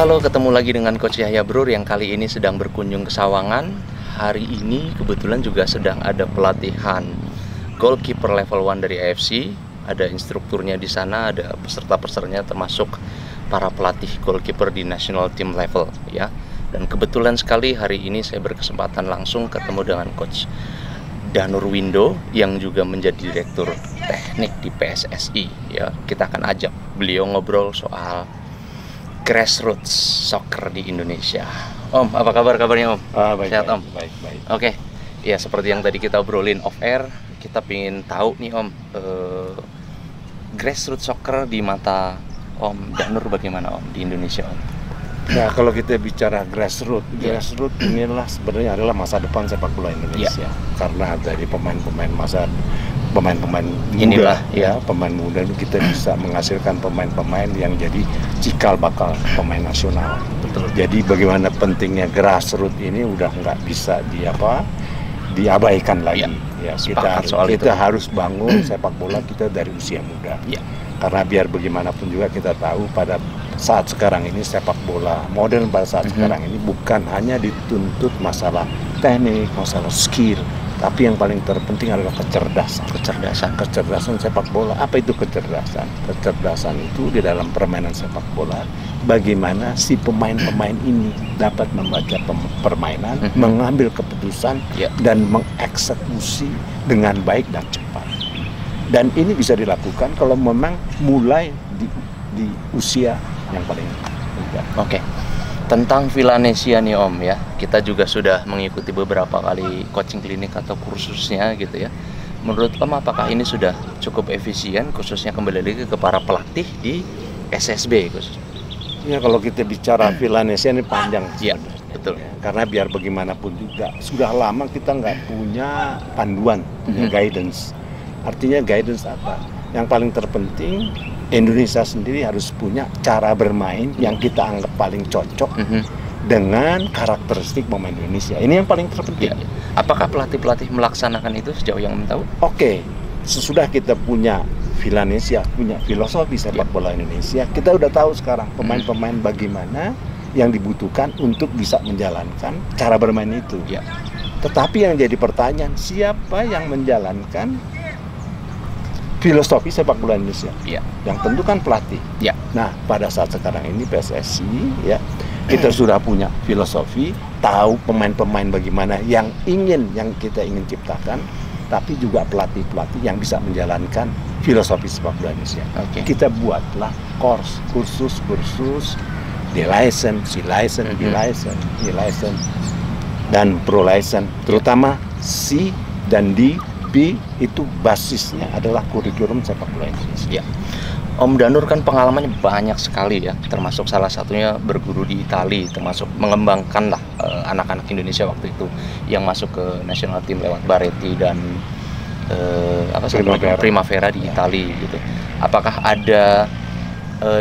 Halo, ketemu lagi dengan Coach Yahya Brur yang kali ini sedang berkunjung ke Sawangan. Hari ini kebetulan juga sedang ada pelatihan goalkeeper level 1 dari AFC. Ada instrukturnya di sana, ada peserta-pesertanya termasuk para pelatih goalkeeper di national team level ya. Dan kebetulan sekali hari ini saya berkesempatan langsung ketemu dengan Coach Danur Windo yang juga menjadi direktur teknik di PSSI ya. Kita akan ajak beliau ngobrol soal grassroots soccer di Indonesia. Om, apa kabarnya Om? Baik, Sehat Om? Baik. Oke, ya seperti yang tadi kita obrolin off air, kita ingin tahu nih Om, grassroots soccer di mata Om Danur bagaimana Om di Indonesia Om? Nah, kalau kita bicara grassroots inilah sebenarnya adalah masa depan sepak bola Indonesia. Karena dari pemain-pemain muda pemain muda itu kita bisa menghasilkan pemain-pemain yang jadi cikal bakal pemain nasional. Betul. Jadi bagaimana pentingnya grassroots ini udah nggak bisa diabaikan lagi. Ya, kita harus bangun sepak bola kita dari usia muda. Ya. Karena biar bagaimanapun juga kita tahu pada saat sekarang ini sepak bola modern pada saat sekarang ini bukan hanya dituntut masalah teknik, masalah skill, tapi yang paling terpenting adalah kecerdasan sepak bola. Apa itu kecerdasan? Kecerdasan itu di dalam permainan sepak bola, bagaimana si pemain-pemain ini dapat membaca permainan, mengambil keputusan dan mengeksekusi dengan baik dan cepat. Dan ini bisa dilakukan kalau memang mulai di usia yang paling muda. Oke. Tentang Villanesia nih Om ya, kita juga sudah mengikuti beberapa kali coaching klinik atau kursusnya gitu ya. Menurut Om, apakah ini sudah cukup efisien, khususnya kembali lagi ke para pelatih di SSB khususnya? Ya, kalau kita bicara Villanesia ini panjang. Ya, betul. Karena biar bagaimanapun juga sudah lama kita nggak punya panduan, punya guidance. Artinya guidance apa? Yang paling terpenting, Indonesia sendiri harus punya cara bermain yang kita anggap paling cocok dengan karakteristik pemain Indonesia. Ini yang paling terpenting. Ya. Apakah pelatih-pelatih melaksanakan itu sejauh yang tahu? Oke, sesudah kita punya Villanesia, punya filosofi sepak bola Indonesia, kita udah tahu sekarang pemain-pemain bagaimana yang dibutuhkan untuk bisa menjalankan cara bermain itu. Ya. Tetapi yang jadi pertanyaan, siapa yang menjalankan filosofi sepak bola Indonesia? Ya. Yang tentu kan pelatih. Ya. Nah, pada saat sekarang ini PSSI ya, kita sudah punya filosofi, tahu pemain-pemain bagaimana yang kita ingin ciptakan, tapi juga pelatih-pelatih yang bisa menjalankan filosofi sepak bola Indonesia. Kita buatlah kursus D-license, C-license, B-license, E-license, dan Pro-license, terutama C dan D. B itu basisnya adalah kurikulum sepak bola Indonesia. Ya. Om Danur kan pengalamannya banyak sekali ya, termasuk salah satunya berguru di Italia, termasuk mengembangkan lah anak-anak Indonesia waktu itu yang masuk ke national team lewat Baretti dan Primavera di Italia gitu. Apakah ada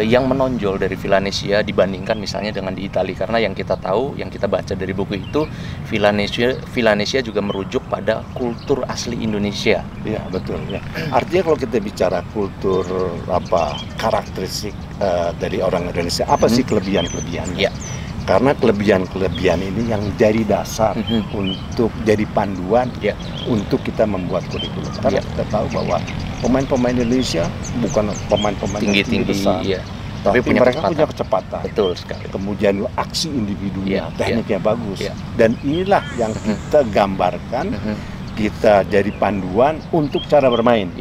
yang menonjol dari Villanesia dibandingkan misalnya dengan di Italia? Karena yang kita tahu, yang kita baca dari buku itu, Villanesia juga merujuk pada kultur asli Indonesia. Iya, betul ya. Artinya kalau kita bicara kultur karakteristik dari orang Indonesia, apa sih kelebihan-kelebihannya? Ya. Karena kelebihan-kelebihan ini yang jadi dasar untuk jadi panduan untuk kita membuat kurikulum. Karena kita tahu bahwa pemain-pemain Indonesia bukan pemain-pemain tinggi besar, tapi mereka punya kecepatan. Betul sekali. Kemudian aksi individunya, tekniknya bagus. Dan inilah yang kita gambarkan, kita jadi panduan untuk cara bermain.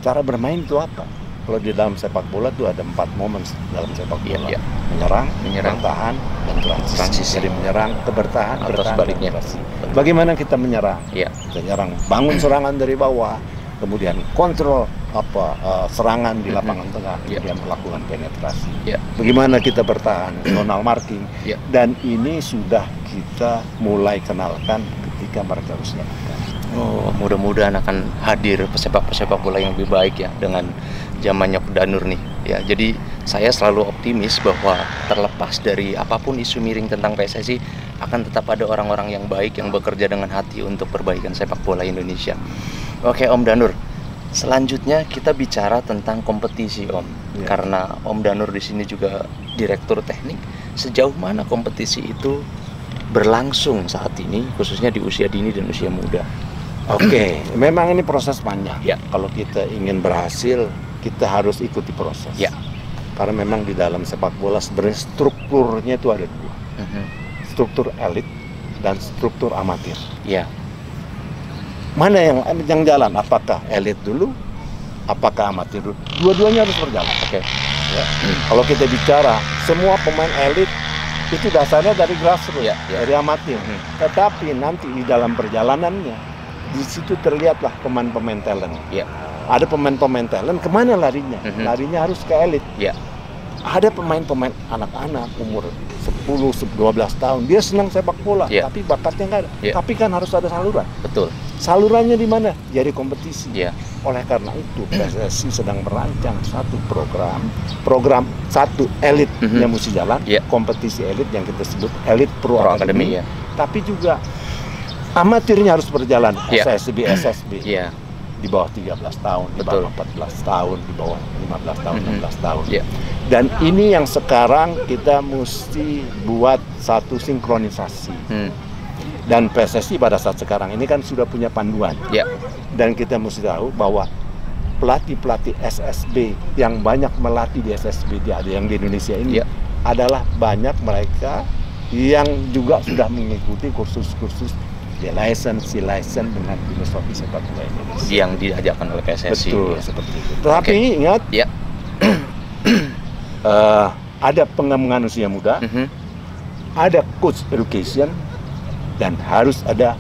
Cara bermain itu apa? Kalau di dalam sepak bola itu ada 4 momen dalam sepak bola. Menyerang, bertahan, dan transisi. Jadi menyerang ke bertahan, sebaliknya. Bagaimana kita menyerang? Kita menyerang, bangun serangan dari bawah, kemudian kontrol serangan di lapangan tengah, kemudian melakukan penetrasi. Bagaimana kita bertahan, zonal marking, dan ini sudah kita mulai kenalkan ketika mereka usia muda. Mudah-mudahan akan hadir pesepak bola yang lebih baik ya dengan zamannya Danur nih ya. Jadi saya selalu optimis bahwa terlepas dari apapun isu miring tentang PSSI, akan tetap ada orang-orang yang baik yang bekerja dengan hati untuk perbaikan sepak bola Indonesia. Oke Om Danur, selanjutnya kita bicara tentang kompetisi Om. Karena Om Danur di sini juga direktur teknik Sejauh mana kompetisi itu berlangsung saat ini, khususnya di usia dini dan usia muda? Oke, memang ini proses panjang. Ya. Kalau kita ingin berhasil, kita harus ikuti proses. Ya. Karena memang di dalam sepak bola sebenarnya strukturnya itu ada dua. Struktur elit dan struktur amatir. Ya. Mana yang jalan? Apakah elit dulu? Apakah amatir dulu? Dua-duanya harus berjalan. Oke. Ya. Kalau kita bicara, semua pemain elit itu dasarnya dari grassroots, dari amatir. Tetapi nanti di dalam perjalanannya, di situ terlihatlah pemain-pemain talent. Ya. Ada pemain-pemain talent, kemana larinya? Larinya harus ke elit. Ya. Ada pemain-pemain anak-anak umur 10-12 tahun, dia senang sepak bola, tapi bakatnya nggak ada. Tapi kan harus ada saluran. Betul. Salurannya di mana? Jadi kompetisi. Ya. Oleh karena itu, PSSI sedang merancang satu program satu elitnya mesti jalan, kompetisi elit yang kita sebut elit pro academy. Tapi juga amatirnya harus berjalan, SSB, di bawah 13 tahun, di bawah 14 tahun, di bawah 15 tahun, 16 tahun. Dan ini yang sekarang kita mesti buat satu sinkronisasi. Dan PSSI pada saat sekarang ini kan sudah punya panduan. Dan kita mesti tahu bahwa pelatih-pelatih SSB yang banyak melatih di SSB yang di Indonesia ini adalah banyak mereka yang juga sudah mengikuti kursus-kursus license dengan filosofi sepak bola Indonesia yang diajarkan oleh PSSI. Betul, seperti itu. Tetapi ingat, ada pengembangan usia muda, ada coach education, dan harus ada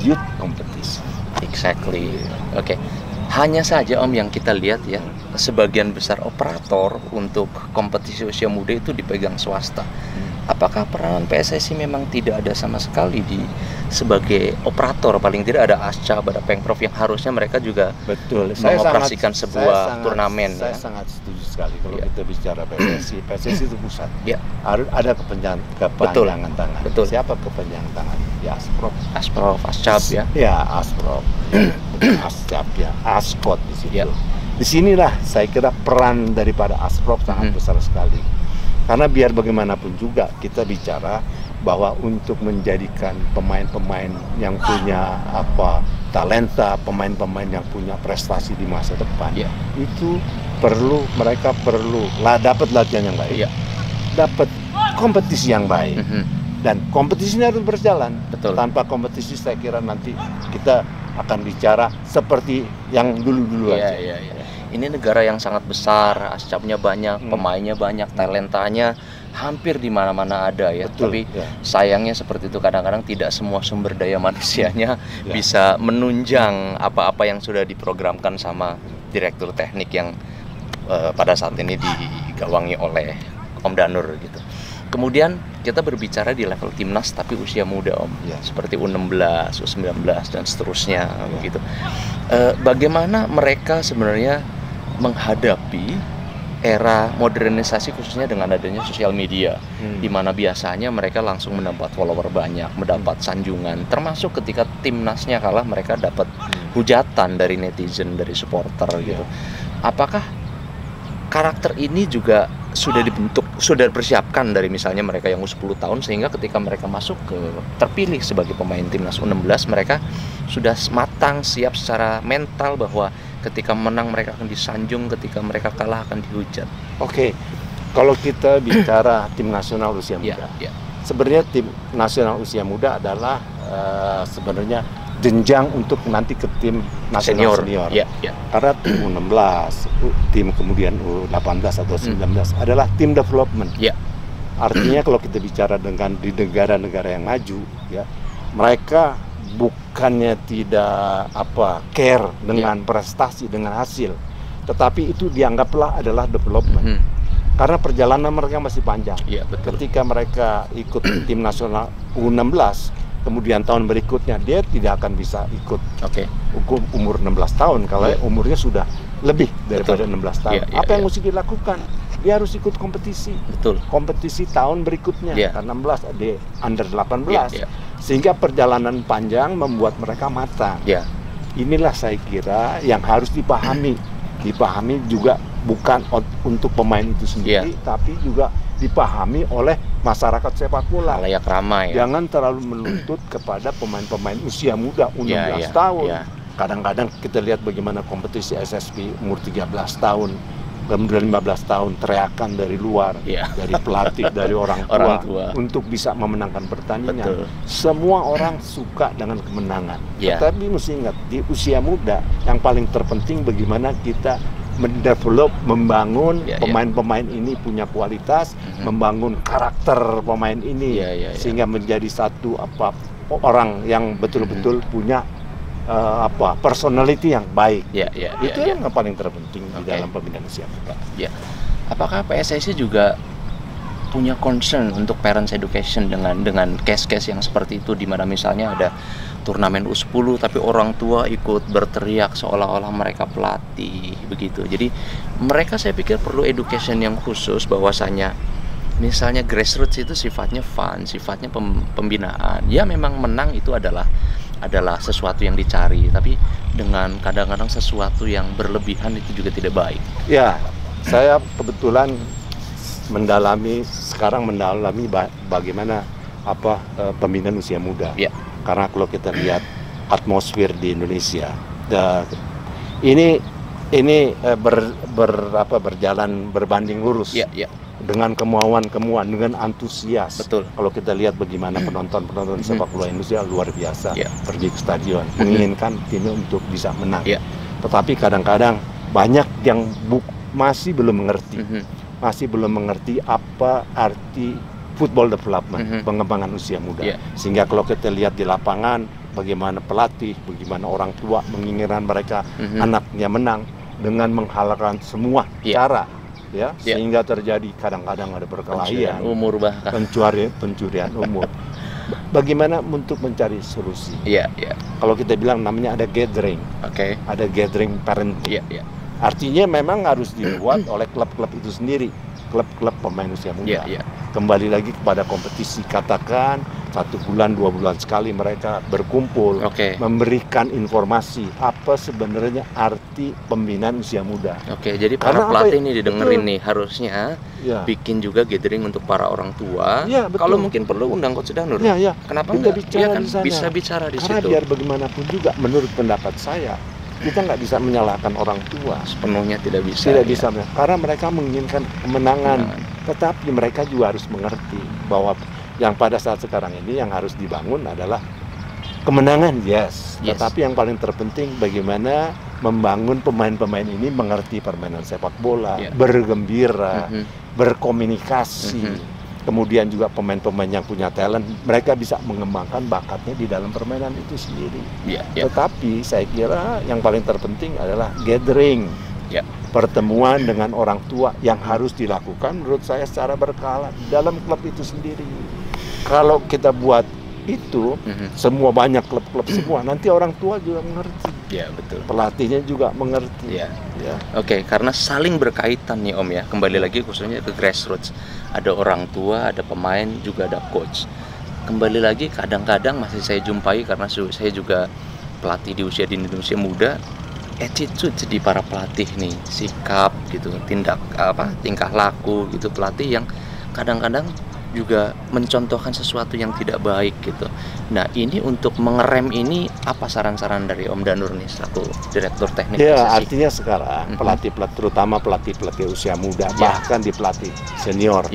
youth competition. Exactly. Oke. Hanya saja Om yang kita lihat ya, sebagian besar operator untuk kompetisi usia muda itu dipegang swasta. Apakah peranan PSSI memang tidak ada sama sekali sebagai operator? Paling tidak ada ASCAP, ada Pengprov yang harusnya mereka juga mengoperasikan sebuah turnamen. Saya sangat setuju sekali kalau kita bicara PSSI. PSSI itu pusat. Harus ada kepanjangan tangan. Betul. Siapa kepanjangan tangan? Ya ASPROF, ASCAP ya. Ya ASPROF, ASCAP ya, ASCOT di situ. Disinilah saya kira peran daripada ASPROF sangat besar sekali. Karena biar bagaimanapun juga kita bicara bahwa untuk menjadikan pemain-pemain yang punya talenta, pemain-pemain yang punya prestasi di masa depan, itu mereka perlu dapat latihan yang baik, dapat kompetisi yang baik, dan kompetisinya harus berjalan. Betul. Tanpa kompetisi saya kira nanti kita akan bicara seperti yang dulu-dulu aja. Ini negara yang sangat besar, ASCAP-nya banyak, pemainnya banyak, talentanya hampir di mana-mana ada ya. Betul, tapi sayangnya seperti itu, kadang-kadang tidak semua sumber daya manusianya bisa menunjang apa-apa yang sudah diprogramkan sama direktur teknik yang pada saat ini digawangi oleh Om Danur gitu. Kemudian kita berbicara di level timnas tapi usia muda Om, seperti U16, U19 dan seterusnya begitu. Bagaimana mereka sebenarnya menghadapi era modernisasi khususnya dengan adanya sosial media, di mana biasanya mereka langsung mendapat follower banyak, mendapat sanjungan, termasuk ketika timnasnya kalah mereka dapat hujatan dari netizen, dari supporter gitu. Apakah karakter ini juga sudah dibentuk, sudah dipersiapkan dari misalnya mereka yang U10 tahun sehingga ketika mereka masuk terpilih sebagai pemain timnas U16 mereka sudah matang, siap secara mental bahwa ketika menang mereka akan disanjung, ketika mereka kalah akan dihujat. Oke, kalau kita bicara tim nasional usia muda, sebenarnya tim nasional usia muda adalah sebenarnya jenjang untuk nanti ke tim nasional senior. Karena tim U16, tim kemudian U18 atau 19 adalah tim development. Artinya kalau kita bicara di negara-negara yang maju, mereka bukannya tidak care dengan prestasi, dengan hasil, tetapi itu dianggaplah adalah development. Karena perjalanan mereka masih panjang. Ketika mereka ikut tim nasional U16, kemudian tahun berikutnya dia tidak akan bisa ikut umur 16 tahun kalau umurnya sudah lebih daripada 16 tahun. Apa yang mesti dilakukan? Dia harus ikut kompetisi. Kompetisi tahun berikutnya. Karena 16 ada under 18. Sehingga perjalanan panjang membuat mereka matang. Inilah saya kira yang harus dipahami. Dipahami juga bukan untuk pemain itu sendiri, tapi juga dipahami oleh masyarakat sepak bola. Layak ramai. Ya? Jangan terlalu menuntut kepada pemain-pemain usia muda, 16 tahun. Kadang-kadang kita lihat bagaimana kompetisi SSB umur 13 tahun, kemudian 15 tahun teriakan dari luar, dari pelatih, dari orang tua untuk bisa memenangkan pertandingan. Betul. Semua orang suka dengan kemenangan. Tetapi mesti ingat, di usia muda yang paling terpenting bagaimana kita mendevelop, membangun pemain-pemain ini punya kualitas, membangun karakter pemain ini sehingga menjadi satu orang yang betul-betul punya personality yang baik. Itu yang paling terpenting di dalam pembinaan usia muda. Apakah PSSI juga punya concern untuk parents education dengan case-case yang seperti itu, di mana misalnya ada turnamen U10 tapi orang tua ikut berteriak seolah-olah mereka pelatih begitu. Jadi mereka, saya pikir, perlu education yang khusus bahwasanya misalnya grassroots itu sifatnya fun, sifatnya pembinaan. Ya memang menang itu adalah sesuatu yang dicari, tapi dengan kadang-kadang sesuatu yang berlebihan itu juga tidak baik. Ya, saya kebetulan sekarang mendalami bagaimana pembinaan usia muda. Karena kalau kita lihat atmosfer di Indonesia, ini berjalan berbanding lurus. Dengan kemauan, dengan antusias. Betul. Kalau kita lihat bagaimana penonton sepak bola Indonesia luar biasa, pergi ke stadion, menginginkan timnya untuk bisa menang. Tetapi kadang-kadang banyak yang masih belum mengerti apa arti football development, pengembangan usia muda. Sehingga kalau kita lihat di lapangan, bagaimana pelatih, bagaimana orang tua menginginkan mereka anaknya menang dengan menghalalkan semua cara. Sehingga terjadi kadang-kadang ada perkelahian, pencurian umur. Bagaimana untuk mencari solusi? Kalau kita bilang namanya ada gathering, ada gathering parenting. Artinya memang harus dibuat oleh klub-klub itu sendiri, klub-klub pemain usia muda. Kembali lagi kepada kompetisi, katakan 1 bulan 2 bulan sekali mereka berkumpul, memberikan informasi apa sebenarnya arti pembinaan usia muda. Jadi para pelatih ini didengerin nih, harusnya bikin juga gathering untuk para orang tua. Kalau mungkin perlu undang Coach Danur. Kenapa enggak? Bisa bicara di situ. Karena biar bagaimanapun juga, menurut pendapat saya, kita nggak bisa menyalahkan orang tua. Sepenuhnya tidak bisa. Karena mereka menginginkan kemenangan. Tetapi mereka juga harus mengerti bahwa yang pada saat sekarang ini yang harus dibangun adalah kemenangan, tetapi yang paling terpenting bagaimana membangun pemain-pemain ini mengerti permainan sepak bola, bergembira, berkomunikasi. Kemudian juga pemain-pemain yang punya talent, mereka bisa mengembangkan bakatnya di dalam permainan itu sendiri. Tetapi saya kira yang paling terpenting adalah gathering, pertemuan dengan orang tua yang harus dilakukan menurut saya secara berkala dalam klub itu sendiri. Kalau kita buat itu, semua banyak klub-klub semua, nanti orang tua juga mengerti. Betul. Pelatihnya juga mengerti. Karena saling berkaitan nih Om ya. Kembali lagi khususnya ke grassroots. Ada orang tua, ada pemain, juga ada coach. Kembali lagi kadang-kadang masih saya jumpai, karena saya juga pelatih di usia muda, attitude di para pelatih nih, sikap gitu, tingkah laku gitu, pelatih yang kadang-kadang juga mencontohkan sesuatu yang tidak baik gitu. Nah, ini untuk mengerem ini, apa saran-saran dari Om Danur nih selaku Direktur Teknik PSSI? Artinya sekarang pelatih terutama pelatih usia muda, bahkan di pelatih senior,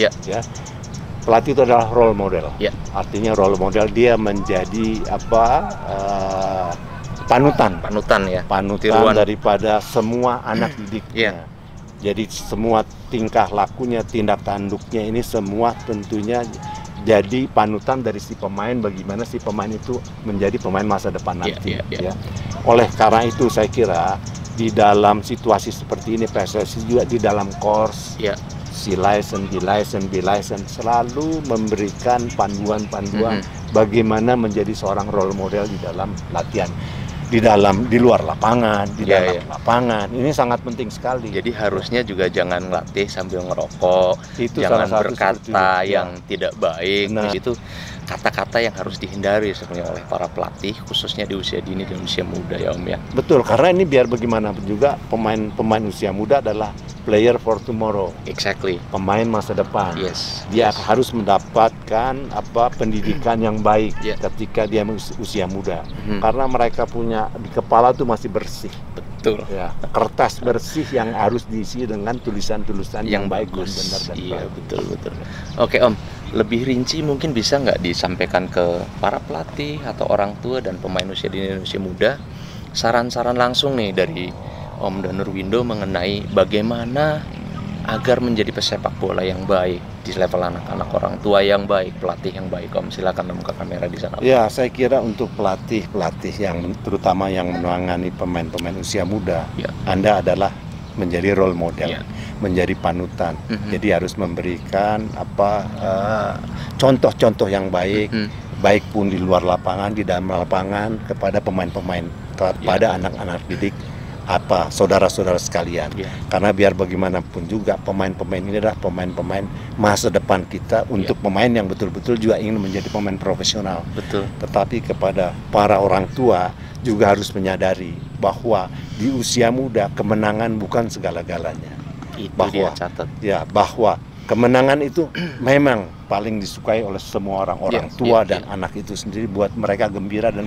pelatih itu adalah role model. Artinya role model, dia menjadi panutan tiruan daripada semua anak didiknya. Jadi semua tingkah lakunya, tindak tanduknya ini semua tentunya jadi panutan dari si pemain, bagaimana si pemain itu menjadi pemain masa depan nanti. Oleh karena itu saya kira di dalam situasi seperti ini PSSI juga di dalam course si license selalu memberikan panduan-panduan bagaimana menjadi seorang role model di dalam latihan. Di luar lapangan, dalam lapangan, ini sangat penting sekali. Jadi harusnya juga jangan ngelatih sambil ngerokok, jangan berkata yang tidak baik. Itu kata-kata yang harus dihindari sebenarnya oleh para pelatih, khususnya di usia dini dan usia muda ya Om ya? Betul, karena ini biar bagaimanapun juga pemain usia muda adalah player for tomorrow. Exactly. Pemain masa depan. Yes. Dia harus mendapatkan pendidikan yang baik ketika dia usia muda. Karena mereka punya di kepala tuh masih bersih. Betul. Ya, kertas bersih yang harus diisi dengan tulisan-tulisan yang baik dan benar dan iya, baik. betul. Oke Om, lebih rinci mungkin bisa nggak disampaikan ke para pelatih atau orang tua dan pemain usia dini dan usia muda, saran-saran langsung nih dari Om Danur Windo mengenai bagaimana agar menjadi pesepak bola yang baik di level anak-anak, orang tua yang baik, pelatih yang baik. Om, silakan membuka kamera di sana. Ya, saya kira untuk pelatih yang terutama yang menangani pemain-pemain usia muda, Anda adalah menjadi role model, menjadi panutan. Jadi harus memberikan contoh-contoh yang baik, baik pun di luar lapangan, di dalam lapangan, kepada pemain-pemain, kepada anak-anak didik, saudara-saudara sekalian. Karena biar bagaimanapun juga pemain-pemain ini adalah pemain-pemain masa depan kita, untuk pemain yang betul-betul juga ingin menjadi pemain profesional. Betul. Tetapi kepada para orang tua juga harus menyadari bahwa di usia muda kemenangan bukan segala-galanya. Itu bahwa dia catat. Ya, bahwa kemenangan itu memang paling disukai oleh semua orang tua dan anak itu sendiri, buat mereka gembira dan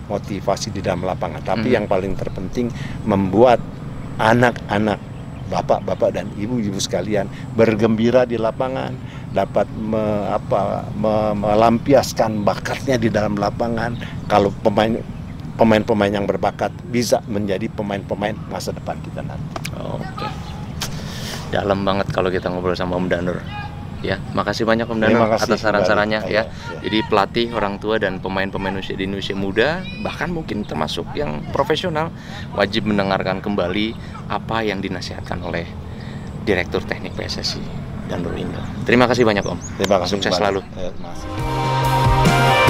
motivasi di dalam lapangan. Tapi yang paling terpenting membuat anak-anak, bapak-bapak dan ibu-ibu sekalian bergembira di lapangan, dapat melampiaskan bakatnya di dalam lapangan. Kalau pemain-pemain yang berbakat bisa menjadi pemain-pemain masa depan kita nanti. Oke. Dalam banget kalau kita ngobrol sama Om Danur. Ya, makasih banyak Om Danur atas saran-sarannya ya. Jadi pelatih, orang tua dan pemain-pemain usia dini, usia muda, bahkan mungkin termasuk yang profesional, wajib mendengarkan kembali apa yang dinasihatkan oleh Direktur Teknik PSSI Danur Windo. Terima kasih banyak Om. Terima kasih. Sukses selalu. Terima kasih.